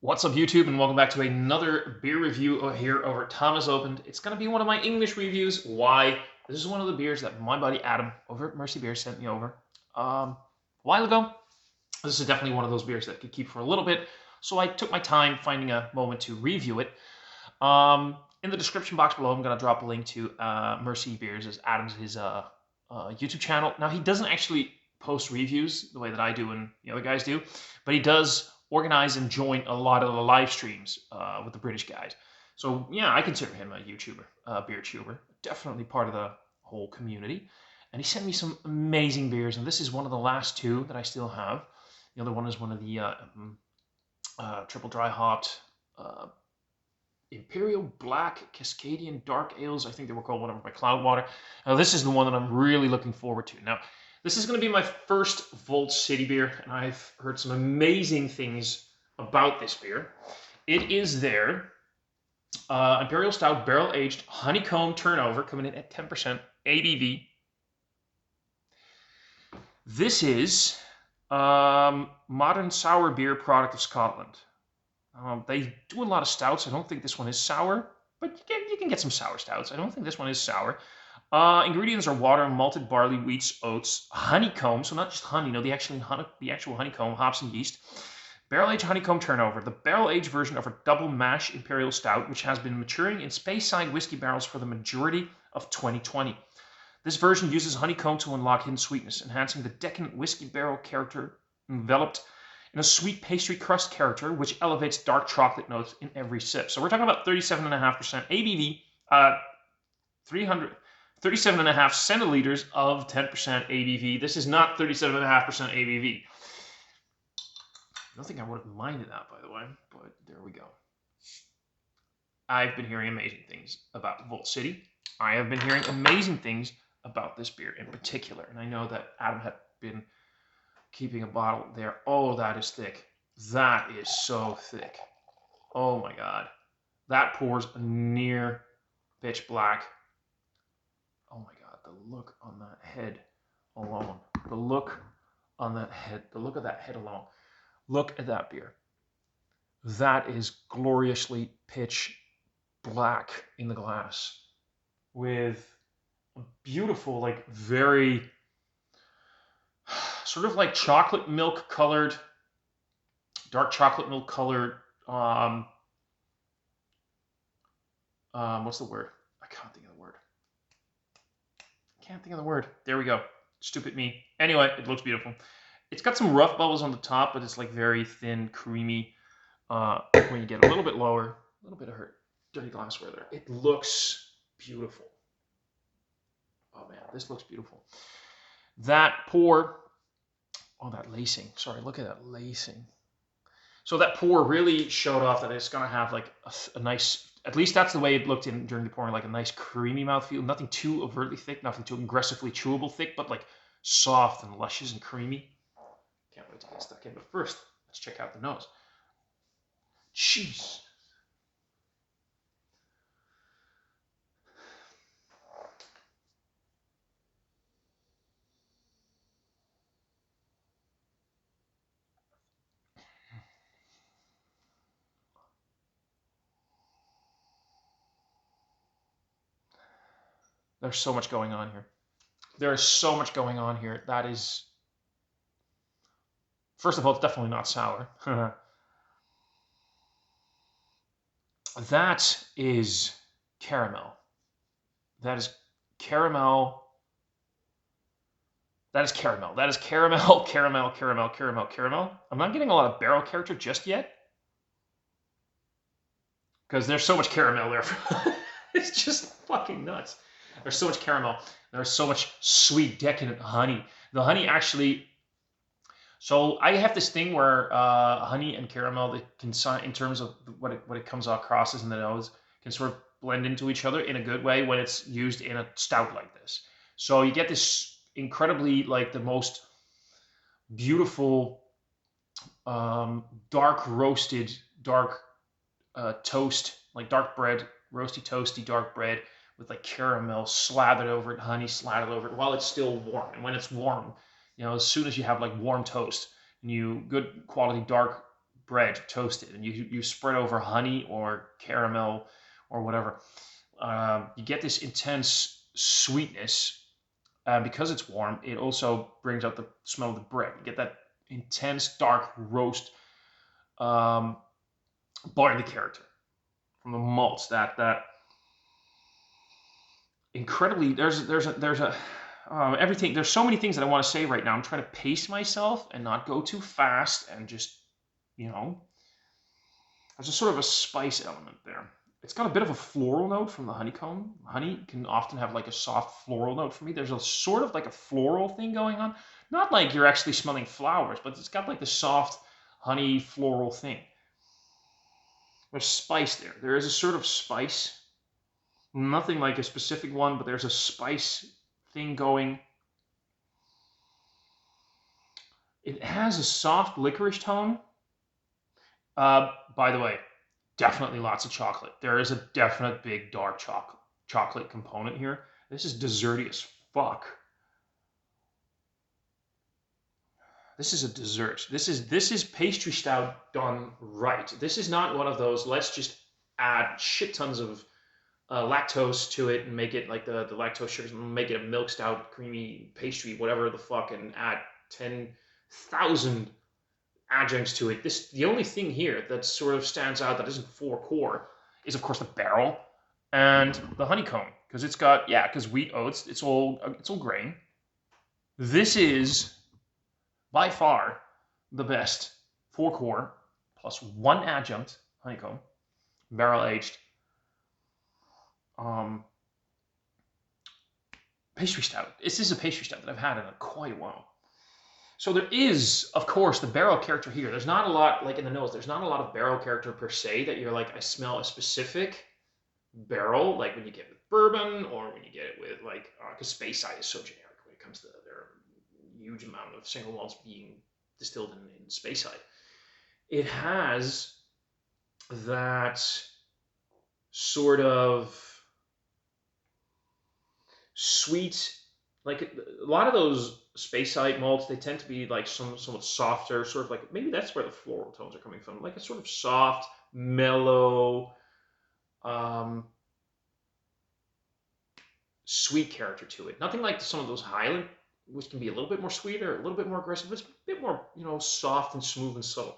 What's up, YouTube, and welcome back to another beer review here over at Thomas Opent. It's going to be one of my English reviews. Why? This is one of the beers that my buddy Adam over at MerseyBeers sent me over a while ago. This is definitely one of those beers that could keep for a little bit, so I took my time finding a moment to review it. In the description box below, I'm going to drop a link to MerseyBeers, as Adam's his YouTube channel. Now, he doesn't actually post reviews the way that I do and the other guys do, but he does organize and join a lot of the live streams with the British guys. So yeah, I consider him a YouTuber, beer tuber, definitely part of the whole community. And he sent me some amazing beers, and this is one of the last two that I still have. The other one is one of the triple dry hopped Imperial Black Cascadian Dark Ales. I think they were called, whatever, by Cloudwater. Now this is the one that I'm really looking forward to. Now, this is going to be my first Vault City beer, and I've heard some amazing things about this beer. It is their Imperial Stout barrel-aged honeycomb turnover, coming in at 10% ABV. This is modern sour beer product of Scotland. They do a lot of stouts. I don't think this one is sour, but you can get some sour stouts. I don't think this one is sour. Ingredients are water, malted barley, wheats, oats, honeycomb, so not just honey, no, the actual honeycomb, hops and yeast. Barrel-aged honeycomb turnover, the barrel-aged version of a double mash Imperial Stout, which has been maturing in Speyside whiskey barrels for the majority of 2020. This version uses honeycomb to unlock hidden sweetness, enhancing the decadent whiskey barrel character enveloped in a sweet pastry crust character, which elevates dark chocolate notes in every sip. So we're talking about 37.5% ABV, 37.5 centiliters of 10% ABV. This is not 37.5% ABV. I don't think I would have minded that, by the way, but there we go. I've been hearing amazing things about Vault City. I have been hearing amazing things about this beer in particular, and I know that Adam had been keeping a bottle there. Oh, that is thick. That is so thick. Oh my God. That pours near pitch black. Oh my God, the look on that head alone. The look on that head, the look of that head alone. Look at that beer. That is gloriously pitch black in the glass with a beautiful, like very sort of like chocolate milk colored, dark chocolate milk colored, what's the word? I can't think of the word. Can't think of the word. There we go. Stupid me. Anyway, it looks beautiful. It's got some rough bubbles on the top, but it's like very thin, creamy. When you get a little bit lower, a little bit of dirty glassware there. It looks beautiful. Oh man, this looks beautiful. That pour, oh, that lacing. Sorry, look at that lacing. So that pour really showed off that it's going to have like a nice, at least that's the way it looked during the pouring, like a nice creamy mouthfeel. Nothing too overtly thick, nothing too aggressively chewable thick, but like soft and luscious and creamy. Can't wait to get stuck in. But first, let's check out the nose. Jeez. There's so much going on here. There is so much going on here. That is, first of all, it's definitely not sour. That is caramel. That is caramel. That is caramel. That is caramel, caramel, caramel, caramel, caramel. I'm not getting a lot of barrel character just yet, because there's so much caramel there. It's just fucking nuts. There's so much caramel. There's so much sweet, decadent honey. The honey actually... So I have this thing where honey and caramel, they can, in terms of what it comes across as in the nose, can sort of blend into each other in a good way when it's used in a stout like this. So you get this incredibly, like, the most beautiful, dark roasted, dark toast, like dark bread, roasty, toasty, dark bread with like caramel slathered over it, honey slathered over it while it's still warm. And when it's warm, as soon as you have like warm toast and good quality dark bread toasted, and you spread over honey or caramel or whatever. You get this intense sweetness. Because it's warm, it also brings out the smell of the bread. You get that intense dark roast barley character from the malts. That incredibly there's a everything. There's so many things that I want to say right now. I'm trying to pace myself and not go too fast, and just, there's a sort of a spice element there. It's got a bit of a floral note from the honeycomb. Honey can often have like a soft floral note for me. There's a sort of like a floral thing going on. Not like you're actually smelling flowers, but it's got like the soft honey floral thing. There's spice there. There is a sort of spice. Nothing like a specific one, but there's a spice thing going. It has a soft licorice tone. By the way, definitely lots of chocolate. There is a definite big dark chocolate component here. This is desserty as fuck. This is a dessert. This is pastry stout done right. This is not one of those, let's just add shit tons of lactose to it and make it like the lactose sugars and make it a milk stout, creamy pastry, whatever the fuck, and add 10,000 adjuncts to it. The only thing here that sort of stands out that isn't 4-core is, of course, the barrel and the honeycomb, because it's got, because wheat oats, it's all grain. This is by far the best 4-core plus 1 adjunct honeycomb, barrel aged pastry stout. This is a pastry stout that I've had in quite a while. So there is, of course, the barrel character here. There's not a lot, like in the nose, there's not a lot of barrel character per se that you're like, I smell a specific barrel, like when you get it with bourbon or when you get it with like, because Speyside is so generic when it comes to their huge amount of single malts being distilled in Speyside. It has that sort of sweet, like a lot of those Speyside malts, they tend to be like somewhat softer, sort of like, maybe that's where the floral tones are coming from, like a sort of soft, mellow, sweet character to it. Nothing like some of those Highland, which can be a little bit more sweeter, a little bit more aggressive, but it's a bit more, soft and smooth and subtle.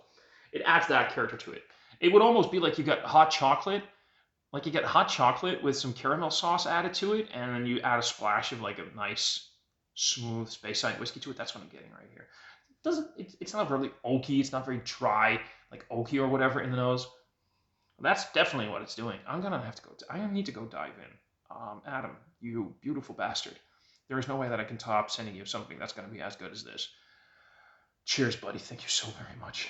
It adds that character to it. It would almost be like you got hot chocolate, with some caramel sauce added to it, and then you add a splash of like a nice, smooth Speyside whiskey to it. That's what I'm getting right here. It's not really oaky. It's not very dry, like oaky or whatever in the nose. That's definitely what it's doing. I'm gonna have to go. I need to go dive in. Adam, you beautiful bastard. There is no way that I can top sending you something that's gonna be as good as this. Cheers, buddy. Thank you so very much.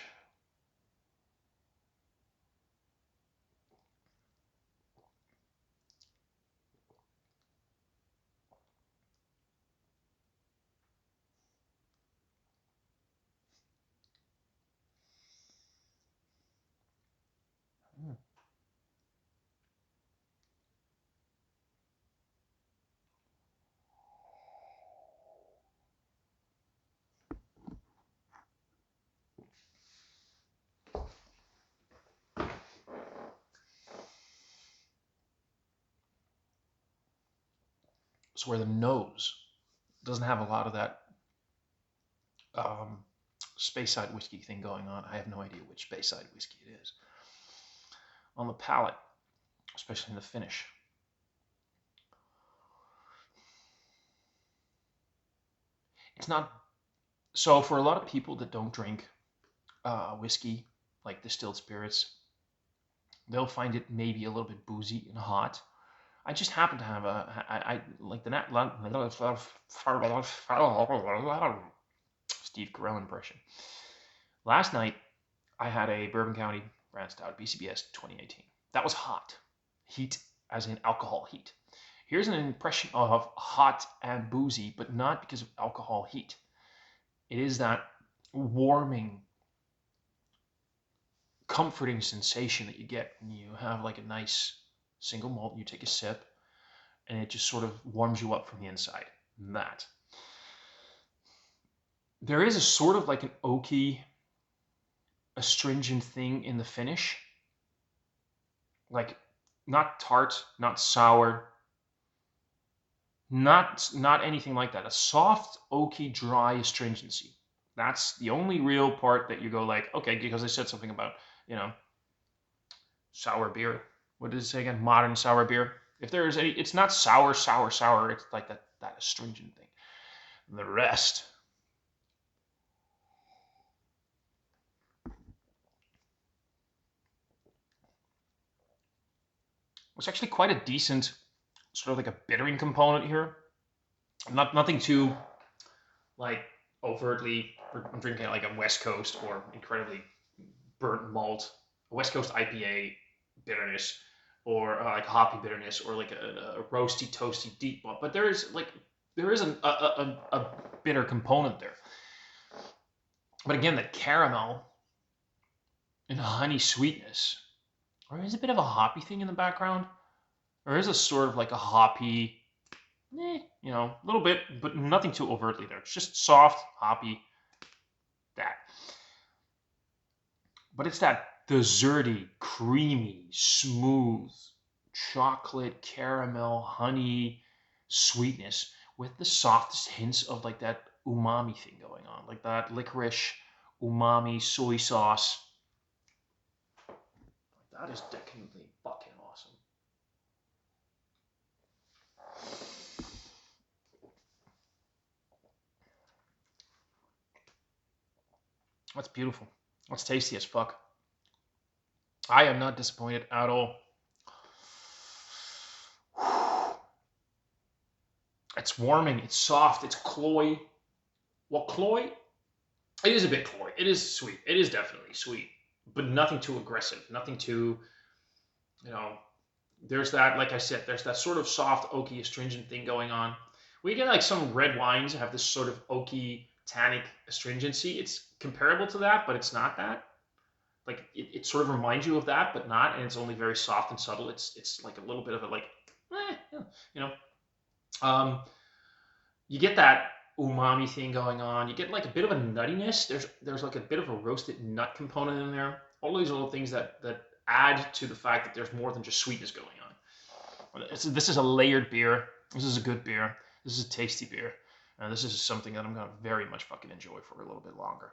So where the nose doesn't have a lot of that Speyside whiskey thing going on. I have no idea which Speyside whiskey it is. On the palate, especially in the finish, it's not. So for a lot of people that don't drink whiskey, like distilled spirits, they'll find it maybe a little bit boozy and hot. I just happen to have I like the Steve Carell impression. Last night, I had a Bourbon County Brand Stout, BCBS 2018. That was hot. Heat, as in alcohol heat. Here's an impression of hot and boozy, but not because of alcohol heat. It is that warming, comforting sensation that you get when you have like a nice single malt and you take a sip and it just sort of warms you up from the inside. That. There is a sort of like an oaky astringent thing in the finish. Like, not tart, not sour, not anything like that. A soft, oaky, dry astringency. That's the only real part that you go like, okay, because I said something about, you know, sour beer. What did it say again? Modern sour beer. If there is any, it's not sour, sour, sour. It's like that astringent thing. And the rest. It's actually quite a decent, sort of like a bittering component here. Nothing too, like, overtly. I'm drinking like a West Coast or incredibly burnt malt, a West Coast IPA bitterness, or like hoppy bitterness, or like a roasty, toasty deep malt. But there is a bitter component there. But again, the caramel and honey sweetness, or is a bit of a hoppy thing in the background, or is a sort of like a hoppy, you know, a little bit, but nothing too overtly there. It's just soft, hoppy, that. But it's that desserty, creamy, smooth, chocolate, caramel, honey sweetness with the softest hints of like that umami thing going on, like that licorice, umami, soy sauce. That is decadently fucking awesome. That's beautiful. That's tasty as fuck. I am not disappointed at all. It's warming, it's soft, it's cloy. Well, cloy, it is a bit cloy. It is sweet. It is definitely sweet, but nothing too aggressive. Nothing too, you know, there's that, like I said, there's that sort of soft, oaky, astringent thing going on. We get like some red wines have this sort of oaky, tannic astringency. It's comparable to that, but it's not that. Like it sort of reminds you of that, but not, and it's only very soft and subtle. It's like a little bit of a like, you know. You get that umami thing going on. You get like a bit of a nuttiness. There's like a bit of a roasted nut component in there. All these little things that add to the fact that there's more than just sweetness going on. This is a layered beer. This is a good beer. This is a tasty beer. And this is something that I'm going to very much fucking enjoy for a little bit longer.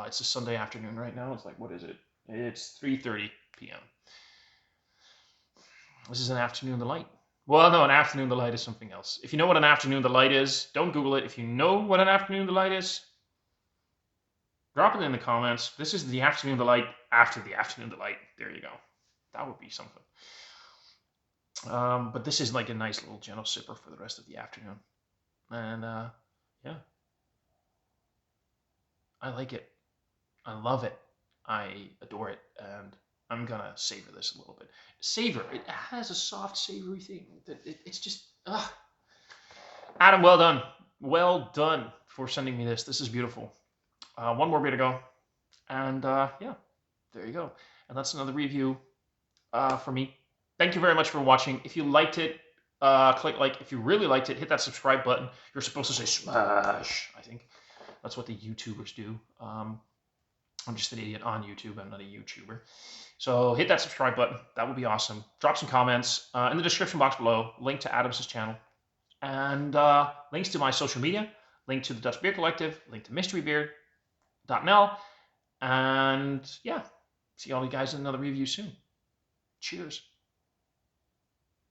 It's a Sunday afternoon right now. It's like, what is it? It's 3:30 p.m. This is an afternoon delight. Well, no, an afternoon delight is something else. If you know what an afternoon delight is, don't Google it. If you know what an afternoon delight is, drop it in the comments. This is the afternoon delight after the afternoon delight. There you go. That would be something. But this is like a nice little gentle sipper for the rest of the afternoon. And yeah, I like it. I love it. I adore it. And I'm going to savor this a little bit. Savor. It has a soft, savory thing. It's just, Adam, well done. Well done for sending me this. This is beautiful. One more beer to go. And yeah, there you go. And that's another review for me. Thank you very much for watching. If you liked it, click like. If you really liked it, hit that subscribe button. You're supposed to say smash, I think. That's what the YouTubers do. I'm just an idiot on YouTube. I'm not a YouTuber. So hit that subscribe button. That would be awesome. Drop some comments in the description box below. Link to Adam's channel. And links to my social media. Link to the Dutch Beer Collective. Link to MerseyBeers.nl. And yeah, see all you guys in another review soon. Cheers.